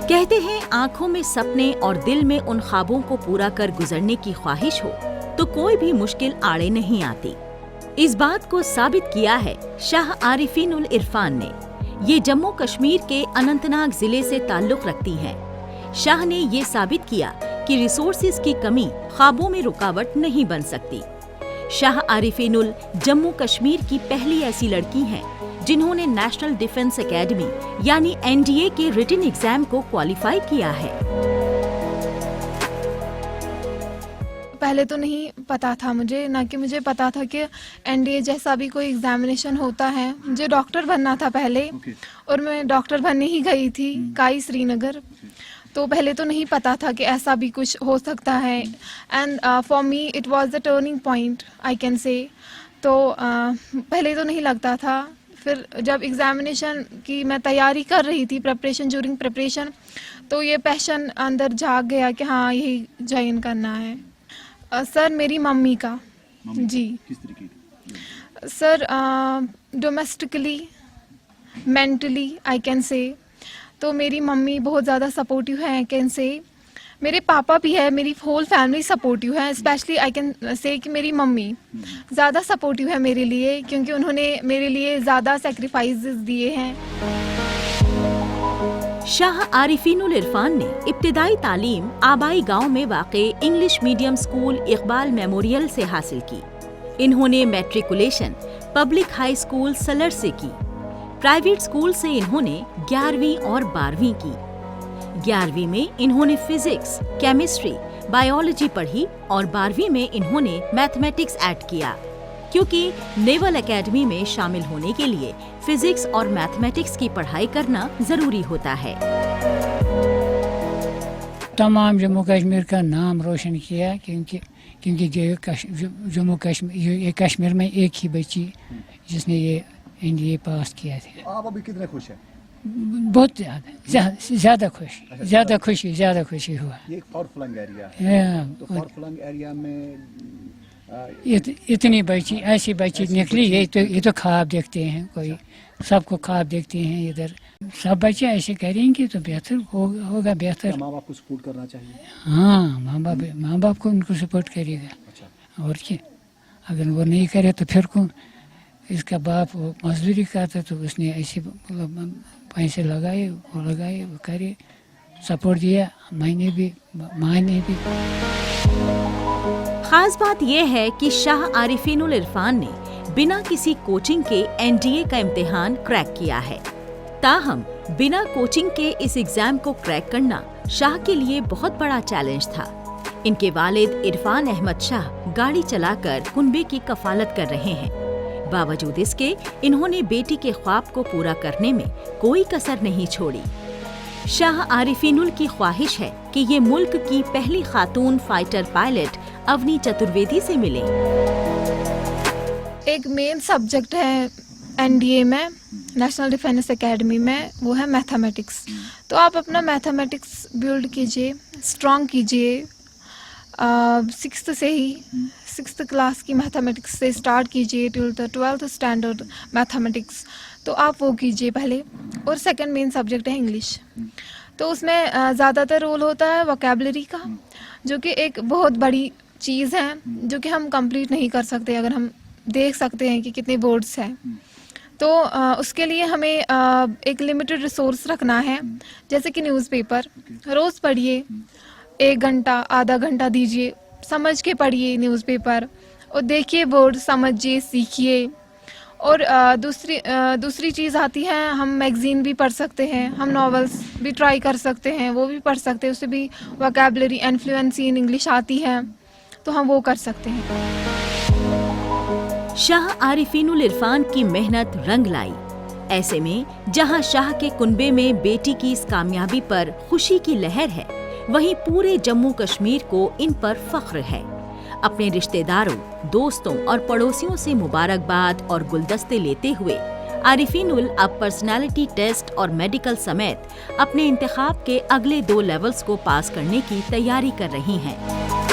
कहते हैं आंखों में सपने और दिल में उन ख्वाबों को पूरा कर गुजरने की ख्वाहिश हो तो कोई भी मुश्किल आड़े नहीं आती। इस बात को साबित किया है शाह आरिफीन उल इरफान ने। ये जम्मू कश्मीर के अनंतनाग जिले से ताल्लुक रखती हैं। शाह ने ये साबित किया कि रिसोर्सेज की कमी ख्वाबों में रुकावट नहीं बन सकती। शाह आरिफीन उल जम्मू कश्मीर की पहली ऐसी लड़की हैं जिन्होंने नेशनल डिफेंस एकेडमी यानी NDA के रिटन एग्जाम को क्वालिफाई किया है। पहले तो नहीं पता था मुझे, ना कि मुझे पता था कि NDA जैसा भी कोई एग्जामिनेशन होता है। मुझे डॉक्टर बनना था पहले और मैं डॉक्टर बनने ही गई थी काई श्रीनगर। तो पहले तो नहीं पता था कि ऐसा भी कुछ हो सकता है and for me it was the turning point I can say. तो पहले तो नहीं लगता था, फिर जब एग्जामिनेशन की मैं तैयारी कर रही थी ड्यूरिंग प्रिपरेशन, तो ये पैशन अंदर जाग गया कि हाँ यही ज्वाइन करना है। सर मेरी मम्मी का जी। किस तरीके की? Sir domestically mentally I can say, तो मेरी मम्मी बहुत ज़्यादा सपोर्टिव है आई कैन से। मेरे पापा भी है, मेरी होल फैमिली सपोर्टिव है। स्पेशली आई कैन से कि मेरी मम्मी ज़्यादा सपोर्टिव है मेरे लिए, क्योंकि उन्होंने मेरे लिए ज़्यादा सेक्रीफाइसेस दिए हैं। शाह आरिफीन उल इरफान ने इब्तिदाई तालीम आबाई गांव में वाक़े English medium school Iqbal memorial से हासिल की। इन्होंने मैट्रिकुलेशन पब्लिक हाई स्कूल सलर से की। प्राइवेट स्कूल से इन्होंने 11वीं और 12वीं की। 11वीं में इन्होंने फिजिक्स, केमिस्ट्री, बायोलॉजी पढ़ी और 12वीं में इन्होंने मैथमेटिक्स ऐड किया, क्योंकि नेवल एकेडमी में शामिल होने के लिए फिजिक्स और मैथमेटिक्स की पढ़ाई करना जरूरी होता है। तमाम जम्मू कश्मीर का नाम रोशन किया, क्योंकि जम्मू कश्मीर में एक ही बच्ची जिसने ये NDA पास किया था। आप अभी कितने खुश हैं? बहुत ज्यादा खुशी हुआ। ये एक फार फ्लंग एरिया है, तो फार फ्लंग एरिया में इतनी बच्ची ऐसी बच्ची निकली, ये तो ख्वाब देखते हैं, कोई सबको ख्वाब देखते हैं। इधर सब बच्चे ऐसे करेंगे तो बेहतर होगा बेहतर। माँ बाप को सपोर्ट करना चाहिए। हाँ, माँ बाप को उनको सपोर्ट करेगा। अच्छा। और क्या, अगर वो नहीं करे तो फिर कौन? इसका बाप वो मजदूरी करता तो उसने ऐसे पैसे लगाए, वो करे, सपोर्ट दिया, मैंने भी, माँ ने भी। खास बात यह है कि शाह आरिफीन उल इरफान ने बिना किसी कोचिंग के NDA का इम्तिहान क्रैक किया है। ताहम बिना कोचिंग के इस एग्जाम को क्रैक करना शाह के लिए बहुत बड़ा चैलेंज था। इनके वालिद इरफान अहमद शाह गाड़ी चलाकर कुनबे की कफालत कर रहे हैं। बावजूद इसके इन्होंने बेटी के ख्वाब को पूरा करने में कोई कसर नहीं छोड़ी। शाह आरिफीन उल की ख्वाहिश है कि ये मुल्क की पहली खातून फाइटर पायलट अवनी चतुर्वेदी से मिले। एक मेन सब्जेक्ट है NDA में, नेशनल डिफेंस एकेडमी में, वो है मैथमेटिक्स। तो आप अपना मैथमेटिक्स बिल्ड कीजिए, स्ट्रॉन्ग कीजिए। 6th क्लास की मैथमेटिक्स से स्टार्ट कीजिए till the 12th standard mathematics. तो आप वो कीजिए पहले। और सेकंड मेन सब्जेक्ट है इंग्लिश। तो उसमें ज़्यादातर रोल होता है वोकैबुलरी का, जो कि एक बहुत बड़ी चीज़ है, जो कि हम कंप्लीट नहीं कर सकते अगर हम देख सकते हैं कि कितने वर्ड्स हैं। तो उसके लिए हमें एक लिमिटेड रिसोर्स रखना है, जैसे कि न्यूज़पेपर रोज़ पढ़िए, 1 घंटा आधा घंटा दीजिए, समझ के पढ़िए न्यूज़पेपर और देखिए वर्ड, समझिए, सीखिए। और दूसरी चीज़ आती है, हम मैगज़ीन भी पढ़ सकते हैं, हम नॉवेल्स भी ट्राई कर सकते हैं, वो भी पढ़ सकते हैं, उससे भी vocabulary and fluency in English आती है, तो हम वो कर सकते हैं। शाह आरिफीन उल इरफान की मेहनत रंग लाई। ऐसे में जहां शाह के कुनबे में बेटी की इस कामयाबी पर खुशी की लहर है, वहीं पूरे जम्मू कश्मीर को इन पर फख्र है। अपने रिश्तेदारों, दोस्तों और पड़ोसियों से मुबारकबाद और गुलदस्ते लेते हुए आरिफीन उल अब पर्सनालिटी टेस्ट और मेडिकल समेत अपने इंतखाब के अगले 2 लेवल्स को पास करने की तैयारी कर रही हैं।